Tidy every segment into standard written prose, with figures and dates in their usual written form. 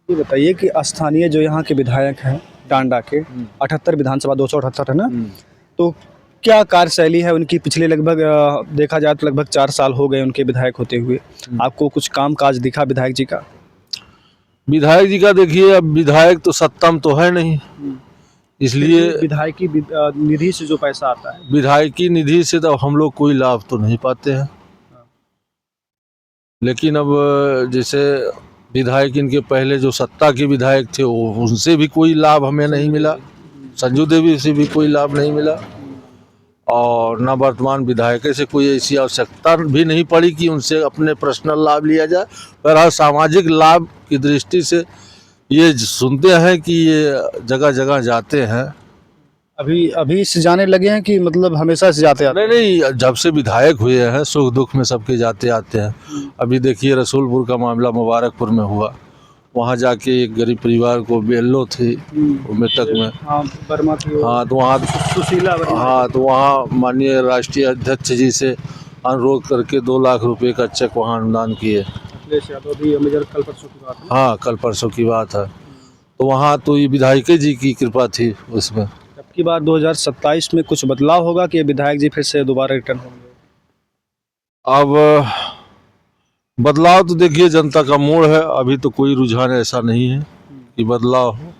ये बताइए कि स्थानीय जो यहाँ के विधायक हैं टांडा के 78 विधानसभा 278 है ना, तो क्या कार्यशैली है उनकी? पिछले लगभग देखा जाए तो लगभग 4 साल हो गए उनके विधायक होते हुए। आपको कुछ काम काज दिखा विधायक जी का? विधायक जी का देखिए, अब विधायक तो सत्ता में तो है नहीं, इसलिए विधायकी निधि से जो पैसा आता है, विधायकी निधि से तो हम लोग कोई लाभ तो नहीं पाते हैं। लेकिन अब जैसे विधायक इनके पहले जो सत्ता के विधायक थे वो उनसे भी कोई लाभ हमें नहीं मिला, संजू देवी से भी कोई लाभ नहीं मिला, और न वर्तमान विधायक से कोई ऐसी आवश्यकता भी नहीं पड़ी कि उनसे अपने पर्सनल लाभ लिया जाए। पर हाँ, सामाजिक लाभ की दृष्टि से ये सुनते हैं कि ये जगह जगह जाते हैं। अभी से जाने लगे हैं कि मतलब हमेशा से जाते आते? नहीं, जब से विधायक हुए हैं सुख दुख में सबके जाते आते हैं। अभी देखिए रसूलपुर का मामला मुबारकपुर में हुआ, वहाँ जाके एक गरीब परिवार को बेल्लो थी मृतक में, बर्मा की, हाँ तो वहाँ सुशीला, हाँ तो वहाँ माननीय राष्ट्रीय अध्यक्ष जी से अनुरोध करके 2 लाख रुपए का चेक वहाँ अनुदान किए। कल परसों की बात है। हाँ, कल परसों की बात है। तो वहाँ तो ये विधायक जी की कृपा थी उसमें। की बार 2027 में कुछ बदलाव होगा कि विधायक जी फिर से दोबारा रिटर्न होंगे? अब बदलाव तो देखिए जनता का मोड़ है, अभी तो कोई रुझान ऐसा नहीं है कि बदलाव हो,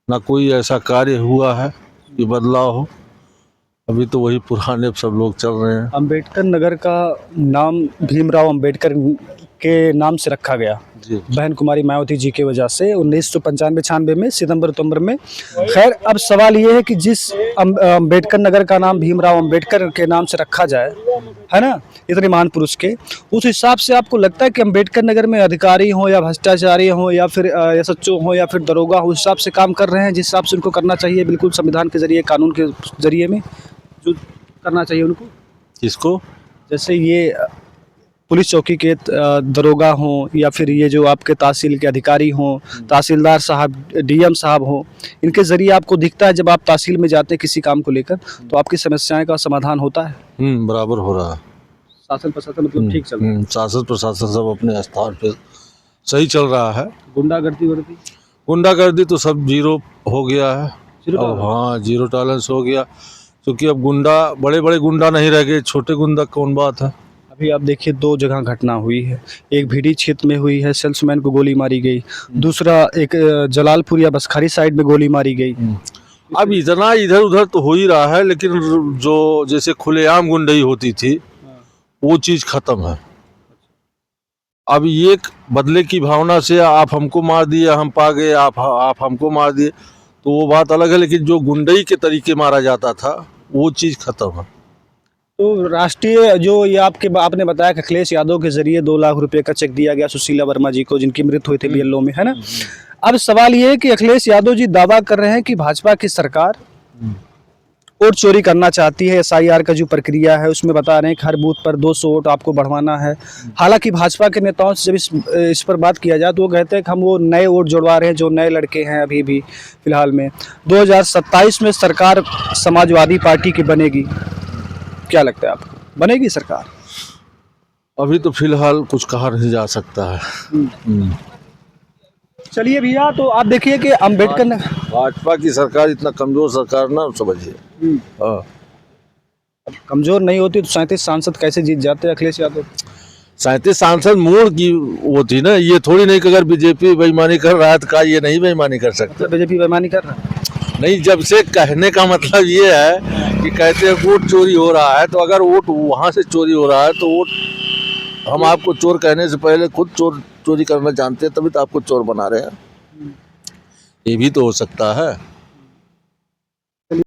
ना कोई ऐसा कार्य हुआ है कि बदलाव हो। अभी तो वही पुराने सब लोग चल रहे हैं। अंबेडकर नगर का नाम भीमराव अंबेडकर के नाम से रखा गया बहन कुमारी मायावती जी की वजह से 1995-96 में सितंबर में। खैर, अब सवाल ये है कि जिस अंबेडकर नगर का नाम भीमराव अंबेडकर के नाम से रखा जाए, है ना, इतने महान पुरुष के, उस हिसाब से आपको लगता है कि अंबेडकर नगर में अधिकारी हों या भ्रष्टाचारी हों या फिर एसएचओ हों या फिर दरोगा हो, उस हिसाब से काम कर रहे हैं जिस हिसाब से उनको करना चाहिए, बिल्कुल संविधान के जरिए, कानून के जरिए में जो करना चाहिए उनको? किसको? जैसे ये पुलिस चौकी के दरोगा हों या फिर ये जो आपके तहसील के अधिकारी हों, तहसीलदार साहब, डीएम साहब हों, इनके ज़रिए आपको दिखता है जब आप तहसील में जाते हैं किसी काम को लेकर तो आपकी समस्याएं का समाधान होता है? बराबर हो रहा है। शासन प्रशासन मतलब ठीक चल रहा है? शासन प्रशासन सब अपने स्थान पे सही चल रहा है। गुंडागर्दी तो सब जीरो हो गया है। हाँ, जीरो टॉलरेंस हो गया, क्योंकि अब बड़े बड़े गुंडा नहीं रह गए, छोटे गुंडा कौन बात है। अभी आप देखिए 2 जगह घटना हुई है, एक भीड़ी क्षेत्र में हुई है, सेल्समैन को गोली मारी गई, दूसरा एक जलालपुर या बसखारी साइड में गोली मारी गई। अब इतना इधर उधर तो हो ही रहा है, लेकिन जो जैसे खुलेआम गुंडई होती थी वो चीज खत्म है। अब ये बदले की भावना से आप हमको मार दिए, हम पा गए, आप हमको मार दिए, तो वो बात अलग है, लेकिन जो गुंडई के तरीके मारा जाता था वो चीज खत्म है। तो राष्ट्रीय जो ये आपने बताया कि अखिलेश यादव के जरिए 2 लाख रुपए का चेक दिया गया सुशीला वर्मा जी को, जिनकी मृत्यु हुई थी बीएलओ में, है ना। अब सवाल ये है कि अखिलेश यादव जी दावा कर रहे हैं कि भाजपा की सरकार वोट चोरी करना चाहती है। एसआईआर का जो प्रक्रिया है उसमें बता रहे हैं कि हर बूथ पर 200 वोट आपको बढ़वाना है। हालांकि भाजपा के नेताओं से जब इस पर बात किया जाए तो वो कहते हैं कि हम वो नए वोट जुड़वा रहे हैं जो नए लड़के हैं। अभी भी फिलहाल में 2027 में सरकार समाजवादी पार्टी की बनेगी, क्या लगता है आपको, बनेगी सरकार? अभी तो फिलहाल कुछ कहा नहीं जा सकता है। चलिए भैया, तो आप देखिए कि अंबेडकर ने भाजपा की सरकार इतना कमजोर सरकार ना समझिए। कमजोर नहीं होती तो 37 सांसद कैसे जीत जाते अखिलेश यादव? 37 सांसद मूड की वो थी ना, ये थोड़ी नहीं कि अगर बीजेपी बेईमानी कर रहा है तो का ये नहीं बेईमानी कर सकता। बीजेपी बेईमानी कर रहा है? नहीं, जब से कहने का मतलब ये है कि कहते हैं वोट चोरी हो रहा है, तो अगर वोट वहाँ से चोरी हो रहा है तो वोट हम आपको चोर कहने से पहले खुद चोरी करना जानते हैं, तभी तो आपको चोर बना रहे हैं। ये भी तो हो सकता है।